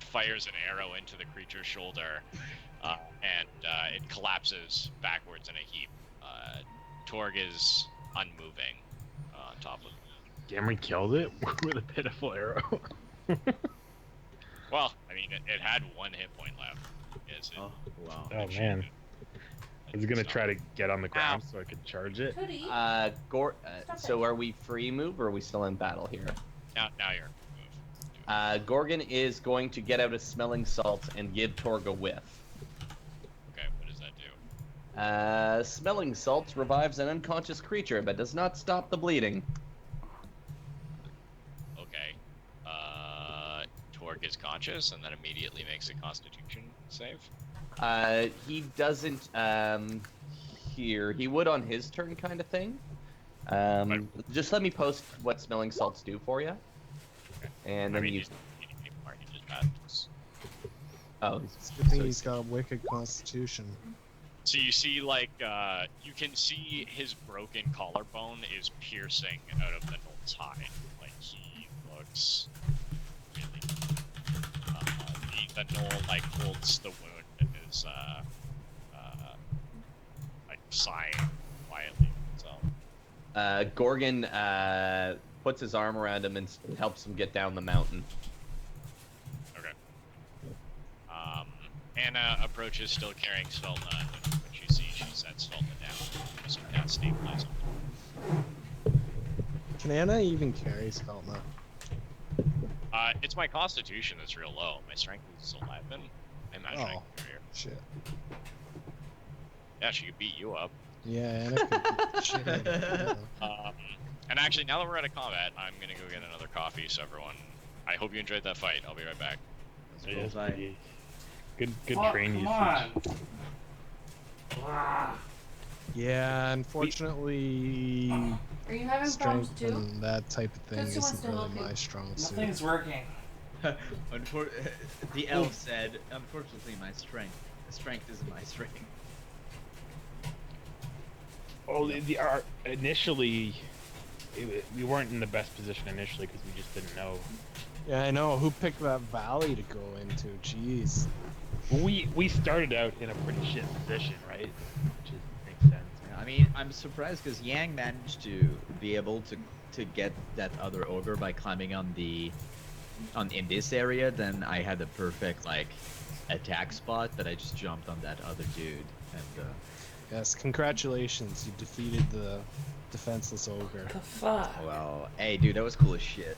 fires an arrow into the creature's shoulder, and it collapses backwards in a heap. Torg is unmoving on top of it. Gamry killed it with a pitiful arrow. Well, I mean, it had 1 hit point left. Oh, wow. Oh man. I was gonna try to get on the ground so I could charge it. So are we free move or are we still in battle here? Now you're move. Gorgon is going to get out a smelling salt and give Torg a whiff. Okay, what does that do? Smelling salt revives an unconscious creature but does not stop the bleeding. Okay. Torg is conscious and then immediately makes a Constitution save. He doesn't here. He would on his turn, kind of thing. Just let me post what smelling salts do for you. Okay. And then you. Oh, it's a good thing he's got a wicked constitution. So you see, like, you can see his broken collarbone is piercing out of the Nolt's hide. Like, he looks really. The Nolt, like, holds the wound and is, like, sighing quietly. So. Gorgon puts his arm around him and helps him get down the mountain. Okay. Anna approaches, still carrying Sveltna, and when she sees, she sets Sveltna down. So you can't stabilize him. Can Anna even carry Sveltna? It's my Constitution that's real low. My Strength is 11. I imagine I can carry her. Shit. Yeah, she could beat you up. Yeah, Anna could beat the shit out of her. And actually, now that we're out of combat, I'm gonna go get another coffee. So everyone, I hope you enjoyed that fight. I'll be right back. Good train usage. Yeah, unfortunately, Are you having problems strength too? and that type of thing Krista wants isn't to really help you. my strong suit. Nothing's working. The elf said, unfortunately, my strength isn't my strength. Oh, initially, we weren't in the best position initially because we just didn't know. Yeah, I know. Who picked that valley to go into? Jeez. We started out in a pretty shit position, right? Which makes sense. I mean, I'm surprised because Yang managed to be able to get that other ogre by climbing in this area. Then I had the perfect like attack spot, but I just jumped on that other dude. And Yes, congratulations. You defeated the defenseless ogre. The fuck? well, hey, dude, that was cool as shit.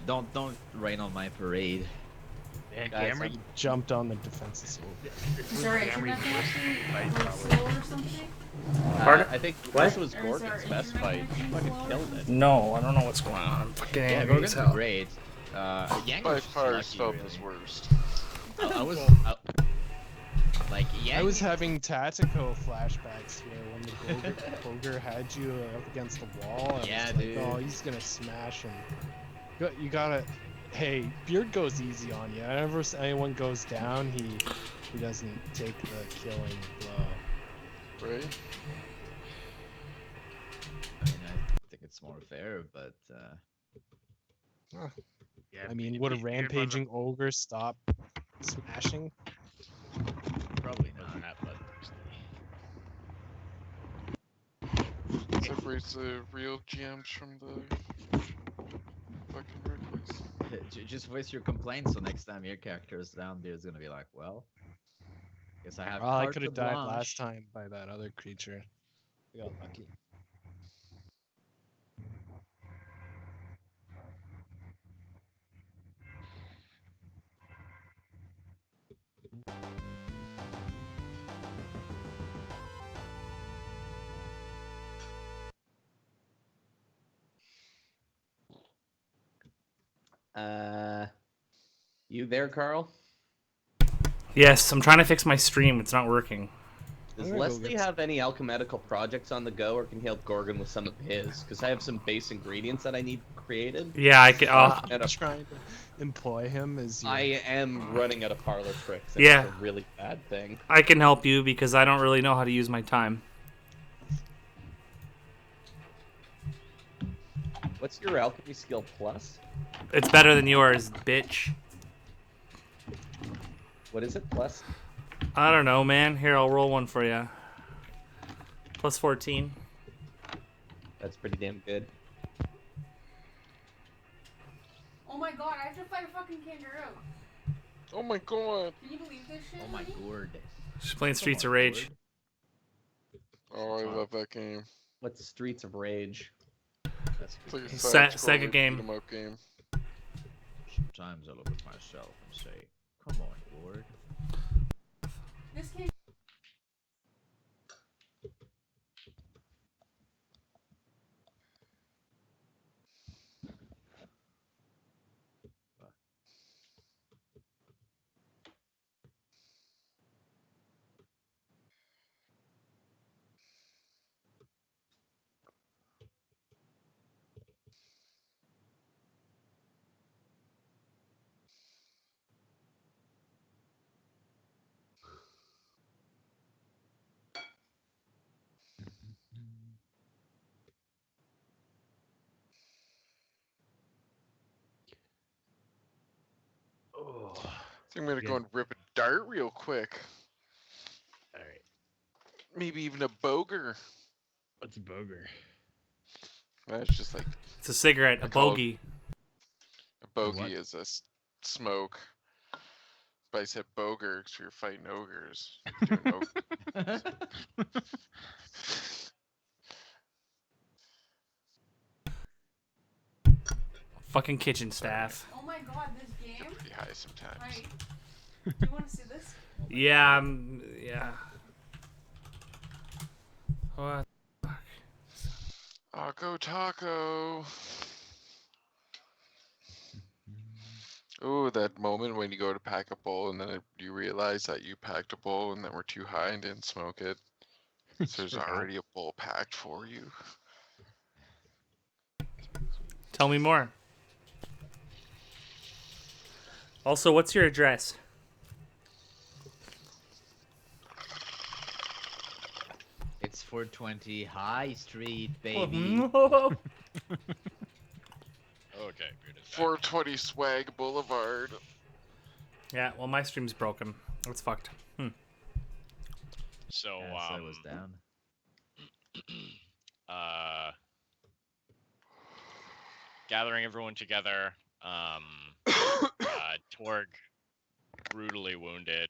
Don't rain on my parade. And Guys, Gamry, Jumped on the defenseless ogre. Sorry, Gamry's internet worst connection fight, like probably. slow or something? I think What? this was Or is Gorgon's our best internet fight. He connection fucking slow? killed it. No, I don't know what's going on. I'm fucking Yeah, angry Gorgon's as hell. great. Yang By was just far, lucky, Sveltna's really. worst. I was like Yang. I was having tactical flashbacks here when the ogre had you up against the wall. And Yeah, it's like, dude. oh, he's gonna smash him. You gotta. Hey, Beard goes easy on you. Whenever anyone goes down, he doesn't take the killing blow. Right? I mean, I think it's more fair, but yeah, I mean, would a Beard was rampaging ogre stop smashing? probably not. But Separates the real GMs from the fucking rookies. just voice your complaints, so next time your character is down, Beard's gonna be like, well, guess I have. Well, I carte could have died blanche. last time by that other creature. We got lucky. You there, Carl? Yes, I'm trying to fix my stream. It's not working. Does I'm gonna go Leslie get have any alchemical projects on the go, or can he help Gorgon with some of his? Because I have some base ingredients that I need created. Yeah, I can. And a- Trying to employ him as your... I am running out of parlor tricks. And Yeah. It's a really bad thing. I can help you because I don't really know how to use my time. What's your alchemy skill plus? It's better than yours, bitch. What is it? Plus? I don't know, man. Here, I'll roll one for you. Plus 14. That's pretty damn good. Oh my god, I have to fight a fucking kangaroo. Oh my god. Can you believe this shit? Oh my buddy? gourd. She's playing Streets Come of on, Rage. Oh, I love that game. What's Streets of Rage? That's It's like a Se- side-scrolling Sega game. beat-em-up game. Sometimes I look at myself and say, "Come on, gourd." This came. Oh. So I'm gonna Yeah. go and rip a dart real quick. All right. Maybe even a boger. What's a boger? That's just like It's a cigarette, a I call it- bogey. a bogey what? is a smoke. But I said boger because you're fighting ogres. Doing Fucking kitchen staff. Oh my god, this game. Get pretty high sometimes. Right. Do you want to see this? Yeah, yeah. What? Taco taco. Oh, that moment when you go to pack a bowl and then you realize that you packed a bowl and then we're too high and didn't smoke it. So there's Sure. already a bowl packed for you. Tell me more. Also, what's your address? It's 420 High Street, baby. Oh, Okay, good. 420 Swag Boulevard. yeah, well, my stream's broken. It's fucked. So, Yes, I was down. Gathering everyone together, Torg, brutally wounded,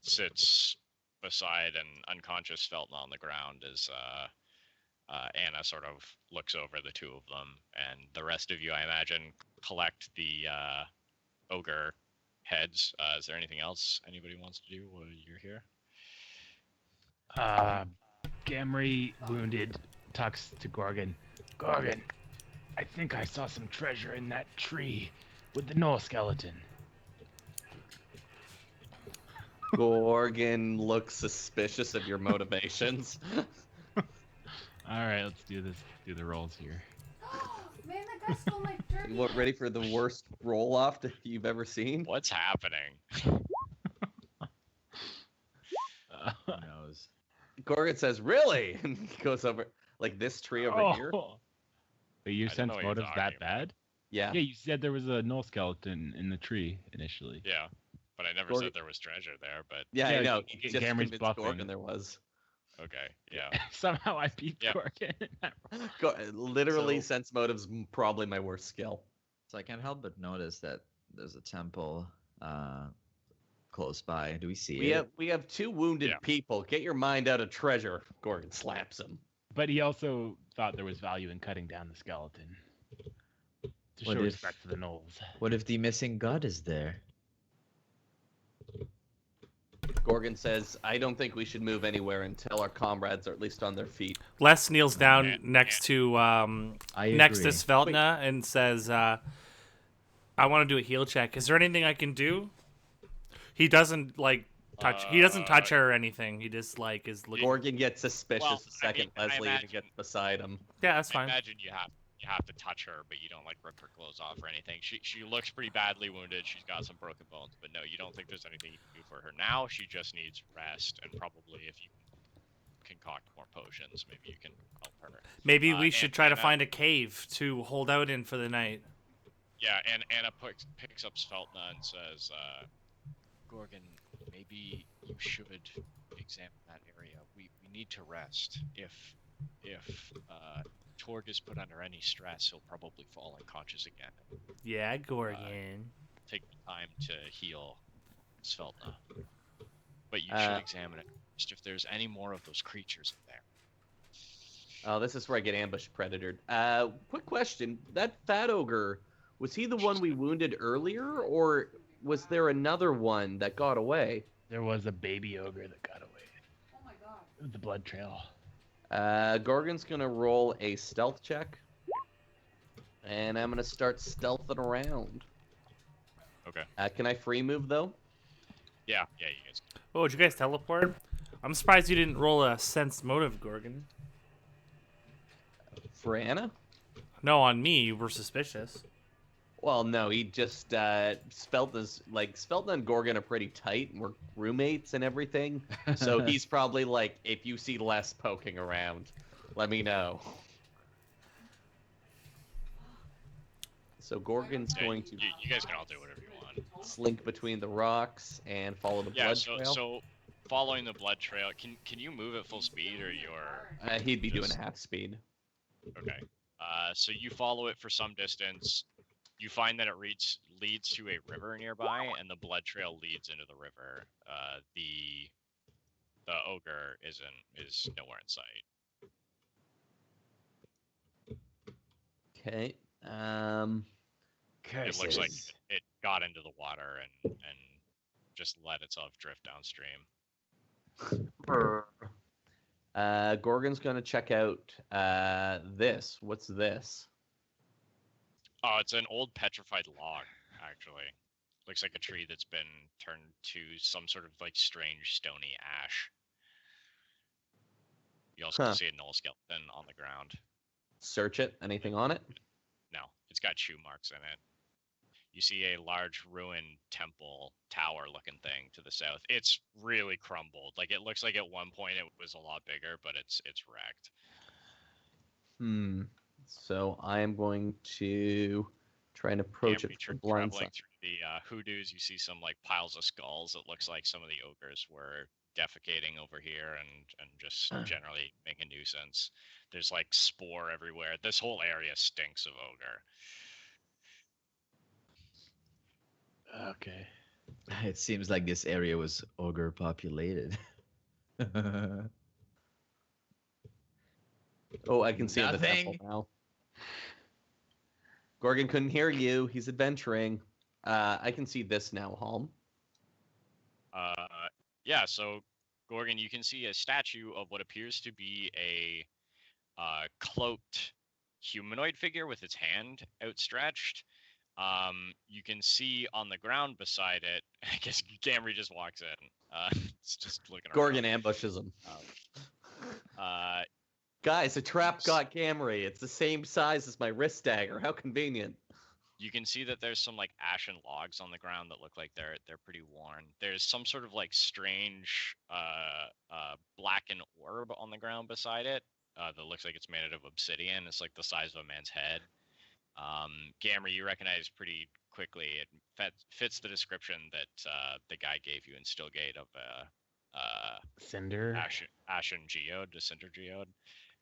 sits beside an unconscious Felton on the ground as Anna sort of looks over the two of them, and the rest of you, I imagine, collect the ogre heads. Is there anything else anybody wants to do while you're here? Gamry, wounded, talks to Gorgon. Gorgon, I think I saw some treasure in that tree with the gnoll skeleton. Gorgon looks suspicious of your motivations. All right, let's do this. Do the rolls here. Man, that guy stole my turkey. You look ready for the worst roll off you've ever seen? What's happening? Who knows? Gorgon says, "Really?" And he goes over, like this tree over here. Wait, your I don't sense know what you're motive's talking that bad? Yeah. Yeah, you said there was a gnoll skeleton in the tree initially. Yeah, but I never Gorgon- said there was treasure there. But Yeah, Yeah, I know. G- He just Gamry's convinced bluffing. Gorgon there was. okay, yeah. Somehow I beat Yep. Gorgon. Literally, So- sense motive's probably my worst skill. So I can't help but notice that there's a temple close by. Do we see it? We have two wounded Yeah. people. Get your mind out of treasure. Gorgon slaps him. But he also thought there was value in cutting down the skeleton to What show if- respect to the gnolls. What if the missing god is there? Gorgon says, "I don't think we should move anywhere until our comrades are at least on their feet." Les kneels down Yeah, next to I next to agree. Sveltna and says, "I want to do a heal check. Is there anything I can do?" He doesn't like touch. He doesn't touch her or anything. He just like is looking. Gorgon gets suspicious Well, the second I Leslie imagine- gets beside him. Yeah, that's I fine. imagine you have to touch her, but you don't like rip her clothes off or anything. She looks pretty badly wounded. She's got some broken bones, but no, you don't think there's anything you can do for her now. She just needs rest, and probably if you concoct more potions, maybe you can help her. Maybe we should and try to Anna- find a cave to hold out in for the night. Yeah, and Anna picks up Sveltna and says, Gorgon, maybe you should examine that area. We need to rest. If Torg is put under any stress, he'll probably fall unconscious again. Yeah, Gorgon. Take the time to heal Sveltna. But you should examine it just if there's any more of those creatures in there. Oh, this is where I get ambush predatored. Quick question. That fat ogre, was he the one we wounded earlier, or was there another one that got away? There was a baby ogre that got away. Oh my god. The blood trail. Gorgon's gonna roll a stealth check. And I'm gonna start stealthing around. Okay. Can I free move, though? Yeah, you guys. Oh, did you guys teleport? I'm surprised you didn't roll a sense motive, Gorgon. For Anna? No, on me, you were suspicious. Well, no, he just, Speltna and Gorgon are pretty tight, and we're roommates and everything. So he's probably like, if you see less poking around, let me know. So Gorgon's going to You guys can all do whatever you want. slink between the rocks and follow the blood trail. So following the blood trail, can you move at full speed, or you're... He'd be doing half speed. Okay. So you follow it for some distance. You find that it leads to a river nearby, and the blood trail leads into the river. The ogre is nowhere in sight. Okay. It looks like it got into the water and just let itself drift downstream. Gorgon's gonna check out this. What's this? Oh, it's an old petrified log, actually. Looks like a tree that's been turned to some sort of like strange stony ash. You also see a gnoll skeleton on the ground. Search it. Anything on it? No, it's got chew marks in it. You see a large ruined temple tower looking thing to the south. It's really crumbled. Like, it looks like at one point it was a lot bigger, but it's wrecked. So I am going to try and approach it from the blind side. Through the hoodoos, you see some like piles of skulls. It looks like some of the ogres were defecating over here and just generally making nuisance. There's like spore everywhere. This whole area stinks of ogre. Okay. It seems like this area was ogre populated. Oh, I can see the Nothing. temple now. Gorgon couldn't hear you. He's adventuring. I can see this now, Halm. Yeah, so Gorgon, you can see a statue of what appears to be a cloaked humanoid figure with its hand outstretched. You can see on the ground beside it, I guess Gamry just walks in. It's just looking around. Gorgon ambushes him. Guys, a trap got Gamry. It's the same size as my wrist dagger. How convenient. You can see that there's some like ashen logs on the ground that look like they're pretty worn. There's some sort of like strange blackened orb on the ground beside it that looks like it's made out of obsidian. It's like the size of a man's head. Gamry, you recognize pretty quickly. It fits the description that the guy gave you in Stillgate of Cinder. ashen geode, a cinder geode.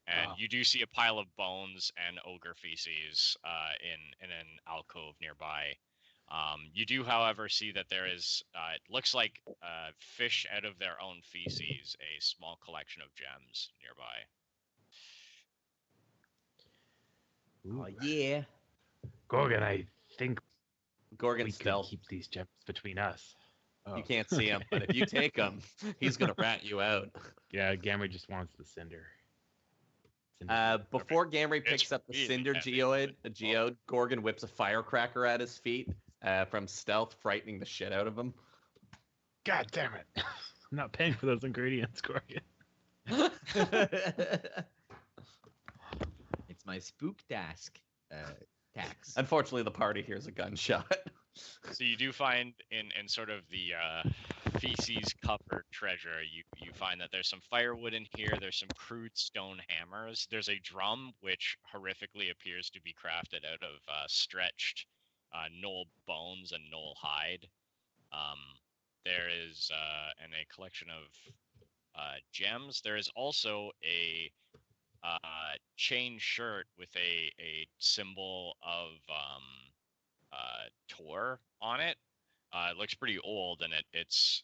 And you do see a pile of bones and ogre feces in an alcove nearby. You do, however, see that there is, it looks like fish out of their own feces, a small collection of gems nearby. Oh, yeah. Gorgon, I think Gorgon we could stealth. keep these gems between us. Oh. You can't see him, but if you take him, he's gonna rat you out. Yeah, Gamry just wants the cinder. Before Gamry picks up the cinder geode, Gorgon whips a firecracker at his feet from stealth, frightening the shit out of him. God damn it! I'm not paying for those ingredients, Gorgon. It's my spook task. Tax. Unfortunately, the party hears a gunshot. So you do find in sort of the feces covered treasure, you find that there's some firewood in here. There's some crude stone hammers. There's a drum which horrifically appears to be crafted out of stretched gnoll bones and gnoll hide. there is and a collection of gems. There is also a chain shirt with a symbol of Tor on it. It looks pretty old, and it's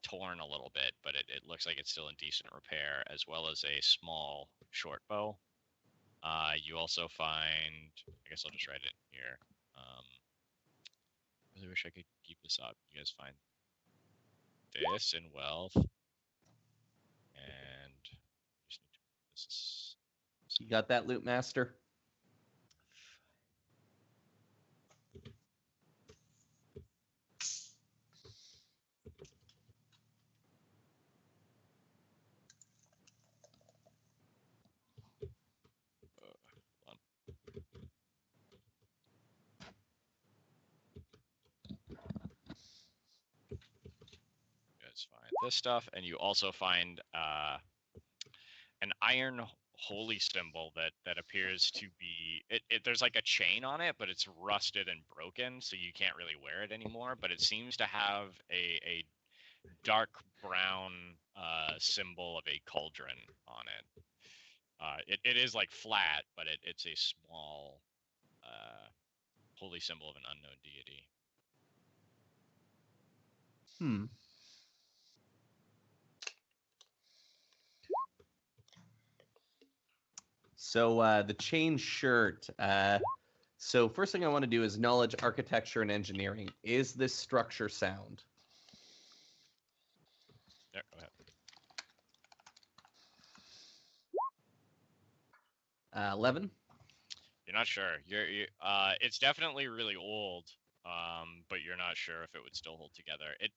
torn a little bit, but it looks like it's still in decent repair, as well as a small short bow. You also find, I guess I'll just write it here. I really wish I could keep this up. You guys find this in wealth, and just need to, this is You got that, Loot Master? hold on. You guys find this stuff, and you also find an iron holy symbol that appears to be there's like a chain on it, but it's rusted and broken, so you can't really wear it anymore, but it seems to have a dark brown symbol of a cauldron on it. It is like flat, but it's a small holy symbol of an unknown deity. Hmm. So the chain shirt. So first thing I want to do is knowledge, architecture, and engineering. Is this structure sound? Yeah, go ahead. 11. You're not sure. It's definitely really old, but you're not sure if it would still hold together. It,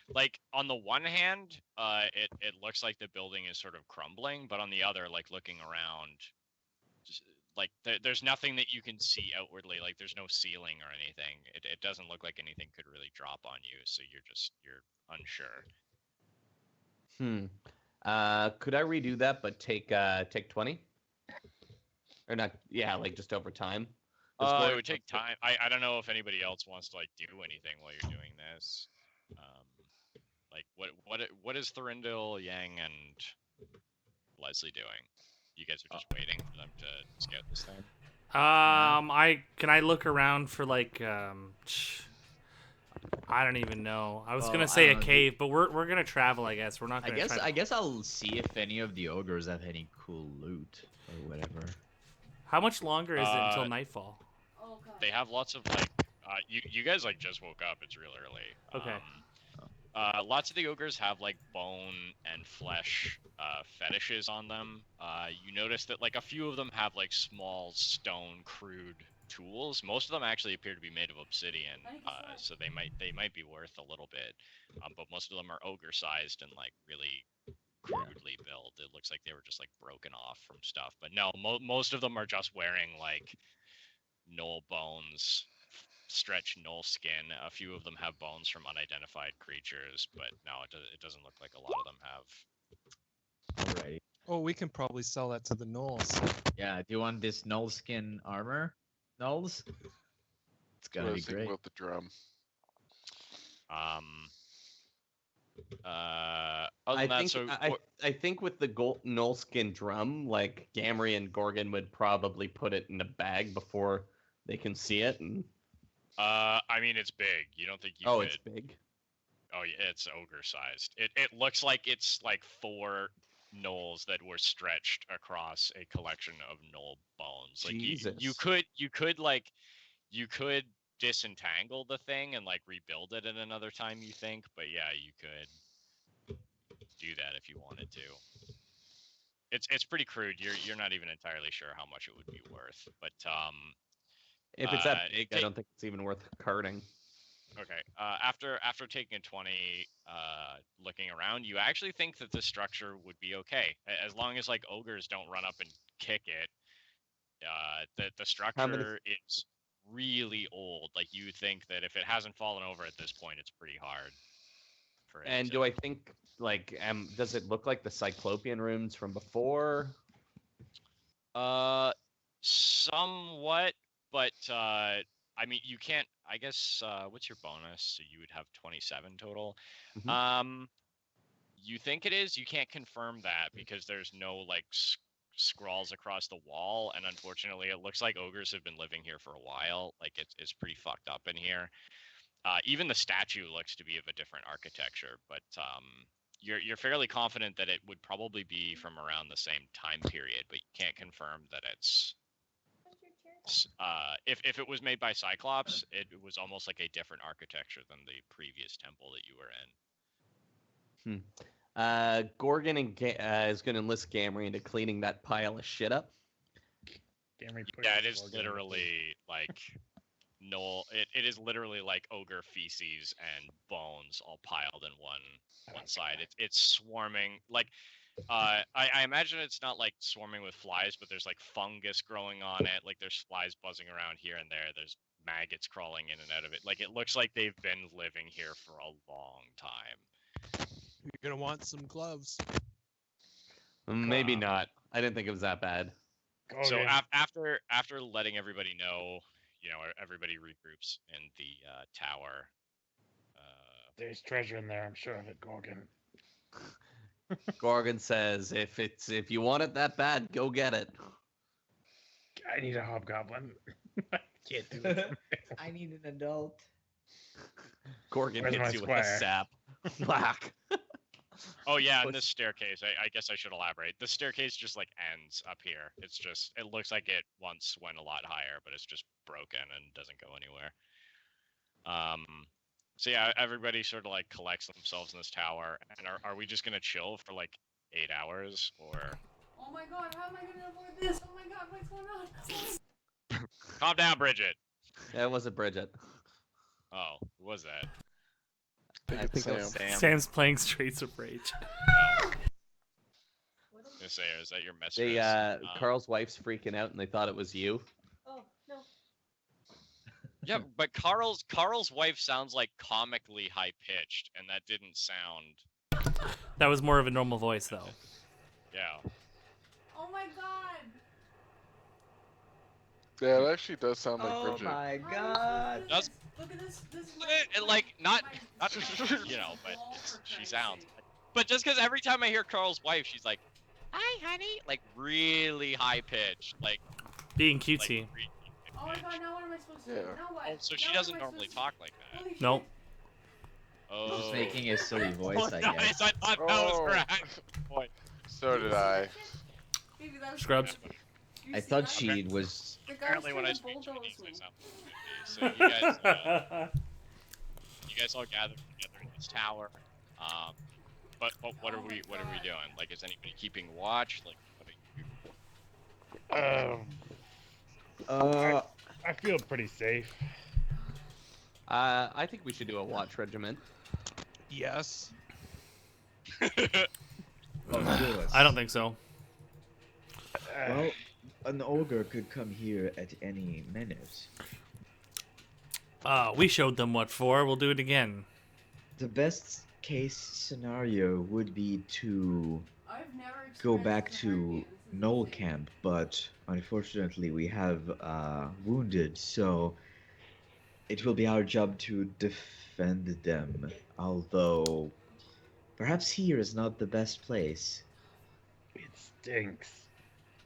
like, on the one hand, it looks like the building is sort of crumbling, but on the other, like, looking around, like, there's nothing that you can see outwardly. Like, there's no ceiling or anything. It doesn't look like anything could really drop on you, so you're unsure. Could I redo that, but take 20? Or not? Yeah, like just over time. It would take time. I don't know if anybody else wants to like do anything while you're doing this. Like what is Thorindil, Yang, and Leslie doing? You guys are just waiting for them to scout this thing. Can I look around for like I don't even know. I was gonna say a cave, but we're gonna travel. I guess we're not gonna. I guess I'll see if any of the ogres have any cool loot or whatever. How much longer is it until nightfall? Oh god. They have lots of like you guys like just woke up. It's real early. Okay. Lots of the ogres have like bone and flesh fetishes on them. You notice that like a few of them have like small stone crude tools. Most of them actually appear to be made of obsidian, so they might be worth a little bit. But most of them are ogre sized and like really crudely built. It looks like they were just like broken off from stuff. But no, most of them are just wearing like gnoll bones, stretched gnoll skin. A few of them have bones from unidentified creatures, but no, it doesn't look like a lot of them have. Alrighty. Oh, we can probably sell that to the gnolls. Yeah, do you want this gnoll skin armor? Gnolls? It's What I gonna be was thinking great. about the drum. Other than that, so I think with the null skin drum, like Gamry and Gorgon would probably put it in a bag before they can see it. And I mean, it's big. You don't think you oh, could... it's big. Oh yeah, it's ogre sized. It looks like it's like 4 gnolls that were stretched across a collection of gnoll bones. Like Jesus. you could disentangle the thing and like rebuild it at another time, you think, but yeah, you could do that if you wanted to. It's pretty crude. You're not even entirely sure how much it would be worth, but if it's that big, I don't think it's even worth carting. Okay. After taking a 20, looking around, you actually think that this structure would be okay, as long as like ogres don't run up and kick it. The structure is really old. Like you think that if it hasn't fallen over at this point, it's pretty hard. For it and to... do I think like does it look like the Cyclopean runes from before? Somewhat, but I mean, you can't. I guess. What's your bonus? So you would have 27 total. Mhm. You think it is? You can't confirm that because there's no like scrawls across the wall, and unfortunately, it looks like ogres have been living here for a while. Like it's pretty fucked up in here. Even the statue looks to be of a different architecture, but you're fairly confident that it would probably be from around the same time period, but you can't confirm that it's. If it was made by Cyclops, it was almost like a different architecture than the previous temple that you were in. Gorgon is going to enlist Gamry into cleaning that pile of shit up. Gamry Yeah, it pushes is Gorgon literally like it is literally like ogre feces and bones all piled in one side. It's swarming like I imagine it's not like swarming with flies, but there's like fungus growing on it. Like there's flies buzzing around here and there. There's maggots crawling in and out of it. Like it looks like they've been living here for a long time. You're gonna want some gloves. Maybe not. I didn't think it was that bad. So Gorgon. after letting everybody know, everybody regroups in the tower. There's treasure in there, I'm sure of it, Gorgon. Gorgon says, if you want it that bad, go get it. I need a hobgoblin. I can't do it. I need an adult. Gorgon Where's my hits you with a squire? sap. Whack. Oh yeah, and this staircase. I guess I should elaborate. The staircase just like ends up here. It looks like it once went a lot higher, but it's just broken and doesn't go anywhere. So yeah, everybody sort of like collects themselves in this tower, and are we just gonna chill for like 8 hours or? Oh my god, how am I gonna avoid this? Oh my god, what's going on? Calm down, Bridget. That wasn't Bridget. Oh, who was that? I think it was Sam. Sam's playing Streets of Rage. Is that your message? Carl's wife's freaking out, and they thought it was you. Oh, no. Yeah, but Carl's wife sounds like comically high pitched, and that didn't sound. That was more of a normal voice, though. Yeah. Oh my god. Yeah, it actually does sound like Oh Bridget. my How god. am I supposed to do this? Look at this. This is And like not my but wall, for she Christ's sounds. sake. But just because every time I hear Carl's wife, she's like, "Hi, honey," like really high pitched, like Being cutesy. really Oh my god, now what am I supposed to do? Yeah. Now what? Oh, so Now she what doesn't am I normally supposed talk like to- that. Holy Nope. shit. Oh. Just making a silly voice, Oh, I nice. guess. I thought that was Oh. correct. Boy. So did I. Baby, that was Scrubs. Do you I see thought that? she was. The guy's Apparently, when I trying to speak bulldoze Chinese, I me. sound so you guys all gathered together in this tower. But what are we doing? Like, is anybody keeping watch? Like, what are you? I feel pretty safe. I think we should do a watch regiment. Yes. I don't think so. Well, an ogre could come here at any minute. We showed them what for. We'll do it again. The best case scenario would be to I've never go experienced back this to hurricane. This is Knoll insane. Camp, but unfortunately we have wounded, so it will be our job to defend them. Although, perhaps here is not the best place. It stinks.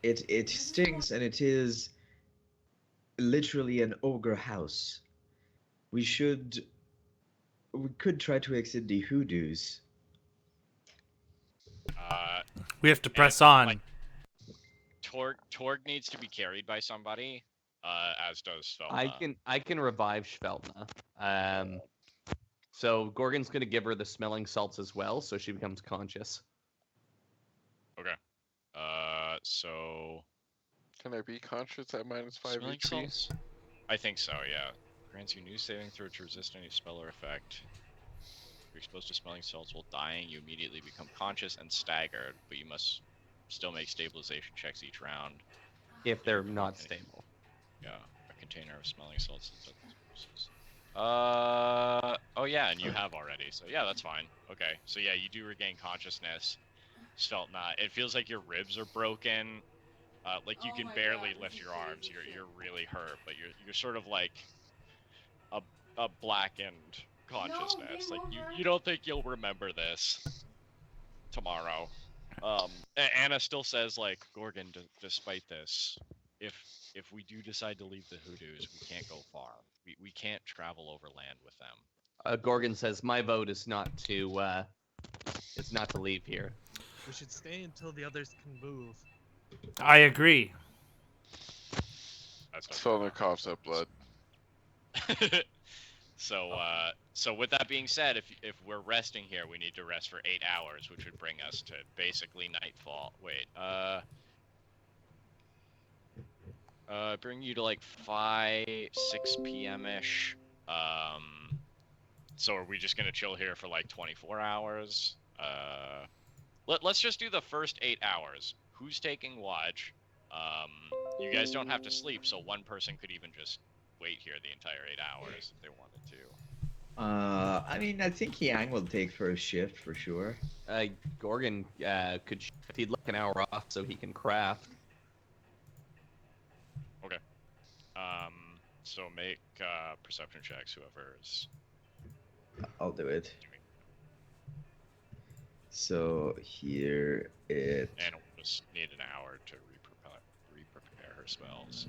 It stinks, and it is literally an ogre house. We could try to exit the hoodoos. We have to press And, on. like, Torg needs to be carried by somebody, as does Felma. I can revive Shvelna. So Gorgon's gonna give her the smelling salts as well, so she becomes conscious. Okay. So Can I be conscious at -5 smelling HP? salts? I think so. Yeah. Grants you new saving throw to resist any spell or effect. If you're exposed to smelling salts while dying, you immediately become conscious and staggered, but you must still make stabilization checks each round. If they're not stable. Yeah, a container of smelling salts. Oh yeah, and you have already, so yeah, that's fine. Okay, so yeah, you do regain consciousness. Sveltna, it feels like your ribs are broken. Like you Oh can my barely God, lift this your is arms. crazy. You're really hurt, but you're sort of like a blackened consciousness. game Like over. you don't think you'll remember this tomorrow. Anna still says like, Gorgon, despite this, if we do decide to leave the Hoodoos, we can't go far. We can't travel overland with them. Gorgon says, "My vote is not to leave here." We should stay until the others can move. I agree. That's not Filling their coughs up blood. So with that being said, if we're resting here, we need to rest for 8 hours, which would bring us to basically nightfall. Wait, bring you to like 6 p.m. ish. So are we just gonna chill here for like 24 hours? Let's just do the first 8 hours. Who's taking watch? You guys don't have to sleep, so one person could even just wait here the entire 8 hours if they wanted to. I mean, I think Yang will take first shift for sure. Gorgon could he'd like an hour off so he can craft. Okay. So make perception checks, whoever's I'll do it. doing, So here it. and we'll just need an hour to re-prepare her spells.